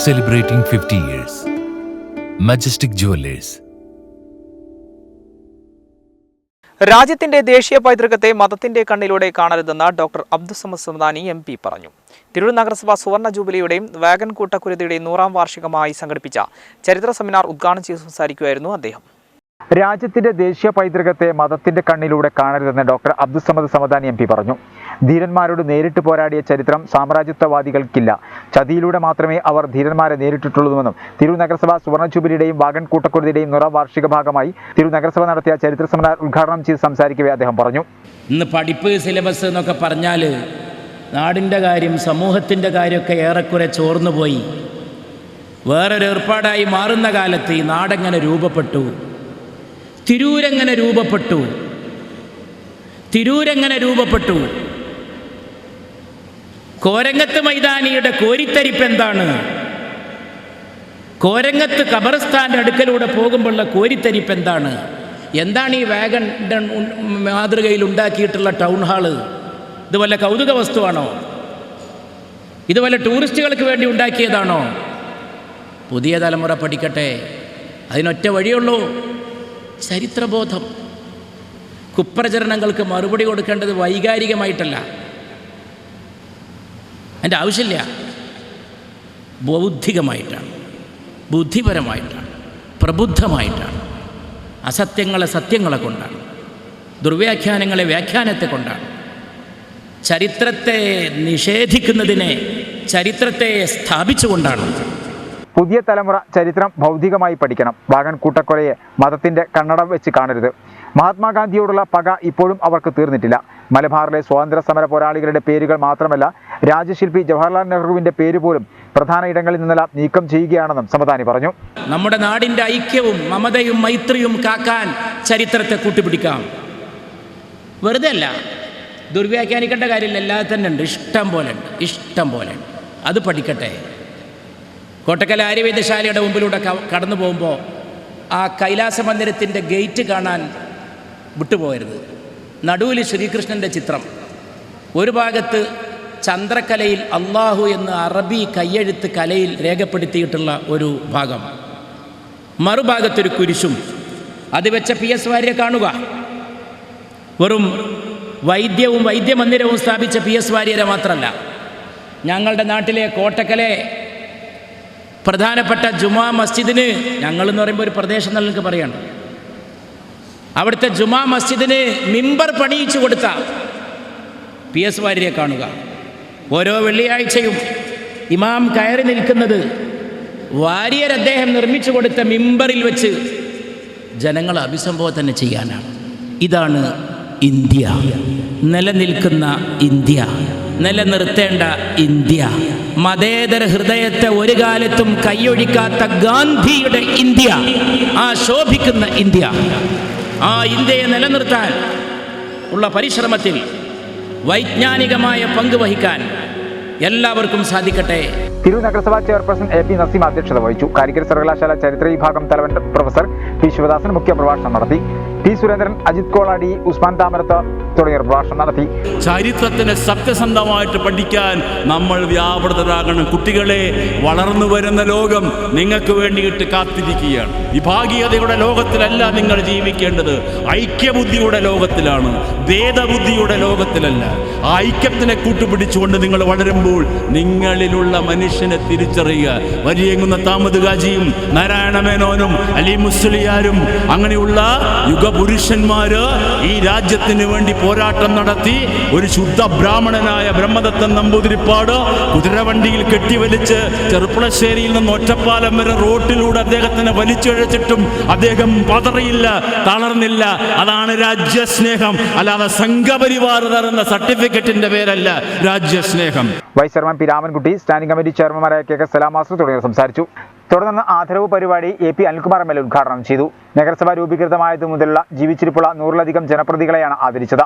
Celebrating 50 years. Majestic Jewelers. രാജ്യത്തിന്റെ ദേശീയ പൈതൃകത്തെ മതത്തിന്റെ കണ്ണിലൂടെ കാണരുതെന്ന് doctor Abdussamad Samadani M P പറഞ്ഞു. തിരൂർ നഗരസഭ സുവർണ ജൂബിലിയുടെയും വാഗൻ കൂട്ടക്കുരുതിയുടെയും 100ാം വാർഷികമായി സംഘടിപ്പിച്ച ചരിത്ര സെമിനാർ ഉദ്ഘാടനം ചെയ്ത് സംസാരിക്കുകയായിരുന്നു അദ്ദേഹം. രാജ്യത്തിന്റെ ദേശീയ പൈതൃകത്തെ മതത്തിന്റെ കണ്ണിലൂടെ കാണരുതെന്ന് doctor Abdussamad Samadani M P പറഞ്ഞു. ധീരന്മാരോട് നേരിട്ട് പോരാടിയ ചരിത്രം സാമ്രാജ്യത്വവാദികൾക്കില്ല. ചതിയിലൂടെ മാത്രമേ അവർ ധീരന്മാരെ നേരിട്ടിട്ടുള്ളൂവെന്നും തിരൂർ നഗരസഭ സുവർണ ജൂബിലിയുടെയും വാഗൻ കൂട്ടക്കുരുതിയുടെയും 100ാം വാർഷിക ഭാഗമായി തിരൂർ നഗരസഭ നടത്തിയ ചരിത്ര സെമിനാർ ഉദ്ഘാടനം ചെയ്ത് സംസാരിക്കവേ അദ്ദേഹം പറഞ്ഞു. ഇന്ന് പഠിപ്പ് സിലബസ് എന്നൊക്കെ പറഞ്ഞാൽ നാടിൻ്റെ കാര്യം സമൂഹത്തിൻ്റെ കാര്യമൊക്കെ ഏറെക്കുറെ ചോർന്നുപോയി. വേറൊരു ഏർപ്പാടായി മാറുന്ന കാലത്ത് ഈ നാടെങ്ങനെ രൂപപ്പെട്ടു, തിരൂരെങ്ങനെ രൂപപ്പെട്ടു, കോരങ്ങത്ത് മൈതാനിയുടെ കോരിത്തരിപ്പ് എന്താണ്, കോരങ്ങത്ത് ഖബർസ്ഥാൻ്റെ അടുക്കലൂടെ പോകുമ്പോഴുള്ള കോരിത്തരിപ്പ് എന്താണ്, എന്താണ് ഈ വാഗൺ മാതൃകയിൽ ഉണ്ടാക്കിയിട്ടുള്ള ടൗൺ ഹാള്? ഇതുപോലെ കൗതുക വസ്തുവാണോ? ഇതുപോലെ ടൂറിസ്റ്റുകൾക്ക് വേണ്ടി ഉണ്ടാക്കിയതാണോ? പുതിയ തലമുറ പഠിക്കട്ടെ. അതിനൊറ്റ വഴിയുള്ളൂ, ചരിത്രബോധം. കുപ്രചരണങ്ങൾക്ക് മറുപടി കൊടുക്കേണ്ടത് വൈകാരികമായിട്ടല്ല, അതിൻ്റെ ആവശ്യമില്ല, ബൗദ്ധികമായിട്ടാണ്, ബുദ്ധിപരമായിട്ടാണ്, പ്രബുദ്ധമായിട്ടാണ്. അസത്യങ്ങളെ സത്യങ്ങളെ കൊണ്ടാണ്, ദുർവ്യാഖ്യാനങ്ങളെ വ്യാഖ്യാനത്തെ കൊണ്ടാണ്. ചരിത്രത്തെ നിഷേധിക്കുന്നതിനെ ചരിത്രത്തെ സ്ഥാപിച്ചുകൊണ്ടാണ്. പുതിയ തലമുറ ചരിത്രം ഭൗതികമായി പഠിക്കണം. വാഗൻ കൂട്ടക്കൊലയെ മതത്തിന്റെ കണ്ണടം വെച്ച് കാണരുത്. മഹാത്മാഗാന്ധിയോടുള്ള പക ഇപ്പോഴും അവർക്ക് തീർന്നിട്ടില്ല. മലബാറിലെ സ്വാതന്ത്ര്യ സമര പോരാളികളുടെ പേരുകൾ മാത്രമല്ല, രാജ്യശില്പി ജവഹർലാൽ നെഹ്റുവിന്റെ പേര് പോലും പ്രധാന ഇടങ്ങളിൽ നിന്നെല്ലാം നീക്കം ചെയ്യുകയാണെന്നും സമദാനി പറഞ്ഞു. നമ്മുടെ നാടിന്റെ ഐക്യവും മമതയും മൈത്രിയും കാക്കാൻ ചരിത്രത്തെ കൂട്ടുപിടിക്കാം. വെറുതെ അല്ല, ദുർവ്യാഖ്യാനിക്കേണ്ട കാര്യമില്ല, എല്ലാവരും തന്നെ ഉണ്ട്, ഇഷ്ടം പോലെ ഉണ്ട്. അത് പഠിക്കട്ടെ. കോട്ടക്കൽ ആര്യവൈദ്യശാലയുടെ മുമ്പിലൂടെ കടന്നു പോകുമ്പോൾ ആ കൈലാസ മന്ദിരത്തിൻ്റെ ഗേറ്റ് കാണാൻ വിട്ടുപോകരുത്. നടുവിൽ ശ്രീകൃഷ്ണൻ്റെ ചിത്രം, ഒരു ഭാഗത്ത് ചന്ദ്രക്കലയിൽ അള്ളാഹു എന്ന് അറബി കയ്യെഴുത്ത് കലയിൽ രേഖപ്പെടുത്തിയിട്ടുള്ള ഒരു ഭാഗം, മറുഭാഗത്തൊരു കുരിശും. അത് വെച്ച PS വാര്യരെ കാണുക. വെറും വൈദ്യവും വൈദ്യമന്ദിരവും സ്ഥാപിച്ച PS വാര്യരെ മാത്രമല്ല, ഞങ്ങളുടെ നാട്ടിലെ കോട്ടക്കലെ പ്രധാനപ്പെട്ട ജുമാ മസ്ജിദിന്, ഞങ്ങളെന്ന് പറയുമ്പോൾ ഒരു പ്രദേശം നിങ്ങൾക്ക് പറയണം, അവിടുത്തെ ജുമാ മസ്ജിദിന് മിമ്പർ പണിയിച്ചു കൊടുത്ത PS വാര്യരെ കാണുക. ഓരോ വെള്ളിയാഴ്ചയും ഇമാം കയറി നിൽക്കുന്നത് വാര്യർ അദ്ദേഹം നിർമ്മിച്ചു കൊടുത്ത മിമ്പറിൽ വെച്ച് ജനങ്ങളെ അഭിസംബോധന ചെയ്യാനാണ്. ഇതാണ് ഇന്ത്യ, നിലനിൽക്കുന്ന ഇന്ത്യ, നിലനിർത്തേണ്ട ഇന്ത്യ, മതേതര ഹൃദയത്തെ ഒരു കാലത്തും കൈയൊഴിക്കാത്ത ഗാന്ധിയുടെ ഇന്ത്യ, ആ ശോഭിക്കുന്ന ഇന്ത്യ, ആ ഇന്ത്യയെ നിലനിർത്താൻ ഉള്ള പരിശ്രമത്തിൽ വൈജ്ഞാനികമായ പങ്ക് വഹിക്കാൻ എല്ലാവർക്കും സാധിക്കട്ടെ. തിരൂർ നഗരസഭാ ചെയർപേഴ്സൺ AP നസീം അധ്യക്ഷത വഹിച്ചു. കാലിക്കറ്റ് സർവകലാശാല ചരിത്ര വിഭാഗം തലവൻ പ്രൊഫസർ P ശിവദാസൻ മുഖ്യപ്രഭാഷണം നടത്തി. T സുരേന്ദ്രൻ, അജിത് കോളാടി, ഉസ്മാൻ താമരത്ത് തുടങ്ങിയവർ പ്രഭാഷണം നടത്തി. ചരിത്രത്തിനെ സത്യസന്ധമായിട്ട് പഠിക്കാൻ നമ്മൾ വ്യാപൃതരാകണം. കുട്ടികളെ, വളർന്നു വരുന്ന ലോകം നിങ്ങൾക്ക് വേണ്ടിയിട്ട് കാത്തിരിക്കുകയാണ്. വിഭാഗീയതയുടെ ലോകത്തിലല്ല നിങ്ങൾ ജീവിക്കേണ്ടത്, ഐക്യബുദ്ധിയുടെ ലോകത്തിലാണ്, ഭേദബുദ്ധിയുടെ ലോകത്തിലല്ല. ആ ഐക്യത്തിനെ കൂട്ടുപിടിച്ചുകൊണ്ട് നിങ്ങൾ വളരുമ്പോൾ നിങ്ങളിലുള്ള മനുഷ്യനെ തിരിച്ചറിയുക. വലിയങ്ങുന്ന താമദ് ഗാജിയും നാരായണ മേനോനും അലി മുസ്ലിയാരും അങ്ങനെയുള്ള യുഗപുരുഷന്മാര് ഈ രാജ്യത്തിന് വേണ്ടി പോരാട്ടം നടത്തി. ഒരു ശുദ്ധ ബ്രാഹ്മണനായ ബ്രഹ്മദത്തൻ നമ്പൂതിരിപ്പാട് കുതിരവണ്ടിയിൽ കെട്ടിവലിച്ച് ചെറുപ്പുളശ്ശേരിയിൽ നിന്ന് ഒറ്റപ്പാലം വരെ റോട്ടിലൂടെ അദ്ദേഹത്തിനെ വലിച്ചിഴച്ചിട്ടും അദ്ദേഹം പതറിയില്ല, തളർന്നില്ല. അതാണ് രാജ്യസ്നേഹം, അല്ലാതെ സംഘപരിവാർ തരുന്ന സർട്ടിഫിക്കറ്റിന്റെ പേരല്ല രാജ്യസ്നേഹം. Vice chairman P Ramankutty, standing committee ചെയർമാൻമാരായ KK സലാം മാസ്റ്റർ തുടങ്ങിയവർ സംസാരിച്ചു. തുടർന്ന് ആദരവ് പരിപാടി AP അനിൽകുമാർ MLA ഉദ്ഘാടനം ചെയ്തു. നഗരസഭ രൂപീകൃതമായതു മുതലുള്ള ജീവിച്ചിരിപ്പുള്ള 100ലധികം ജനപ്രതിനിധികളെയാണ് ആദരിച്ചത്.